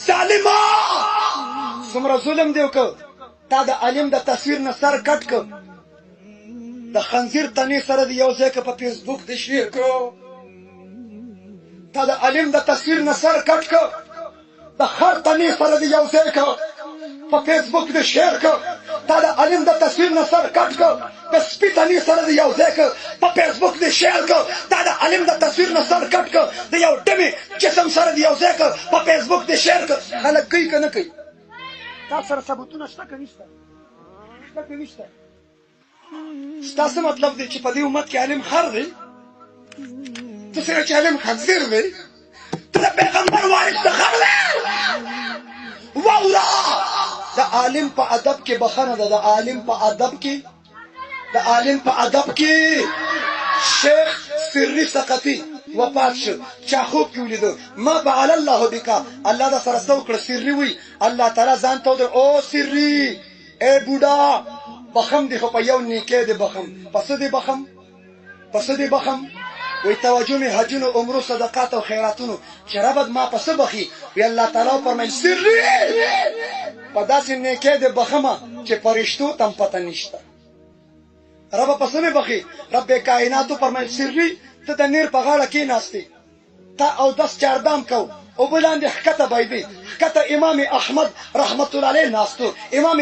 ظالما څومره ظلم دی وکړ تا د عالم د تصویر نه سر کټ کړ د خنزیر تنې سره د یو ځای په فیسبوک د شیر کړو تا د عالم د تصویر نه سر کټ کړ د خر تنې سره د یو ځای په فیسبوک د شیر کړ تا د عالم د تصویر نه سر کټ کړ د سپي تنې سره د یو ځای په فیسبوک د شیر کړ تا د عالم د تصویر نه سر کټ کړ د یو ډمې جسم سره د یو ځای په فیسبوک د شیر کړ خلک کوي که نه کوي تا سره ثبوتونه شته که نشته شته که نشته ستا څه مطلب دی چې په دې امت کې عالم خر دی ته سره چې عالم خنزیر دی ته د پیغمبر وارث د خر دی واوره د عالم په ادب کې بخښنه ده د عالم په ادب کې د عالم په ادب کې شیخ سری ثقفي وفات شو چا خوب کې ولیدو ما فعل الله بک الله دا سره څه وکړه سری وی الله تعالی ځان ته او سری ای بوډا بخم دی خو په یو نیکه دی بخم پس دی بخم پس دی بخم وی توجه می حجونو عمرو صدقات او خیراتونو چې ربد ما پس بخي وی الله تعالی فرمایي سری په داسې نیکه دی بخمه چې فرشتو تم پته نشته رب پس می بخي رب کائناتو فرمایي سری ته د نیر په غاړه کې ناشتي تا او 10 چاردام کو او بلاندې حکته بایدي حکته امام احمد رحمت الله علیه ناستو امام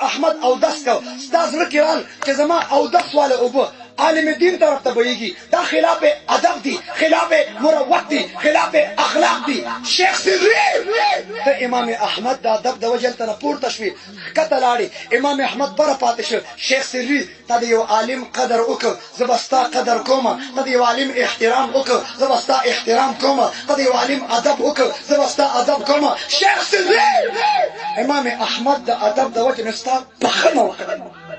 احمد او 10 کو استاد رکران چې زما او 10 والا او عالم دین طرف ته بهيږي دا خلاف ادب دي خلاف مروت دي خلاف اخلاق دي شیخ سری ته امام احمد د ادب د وجه ته پورته شوی کته لاړي امام احمد پر پاتې شو شیخ سری ته یو عالم قدر وکړه زبستا قدر کومه ته یو عالم احترام وکړه زبستا احترام کومه ته یو عالم ادب وکړه زبستا ادب کومه شیخ سری امام احمد د ادب د وجه نستا بخنه وکړه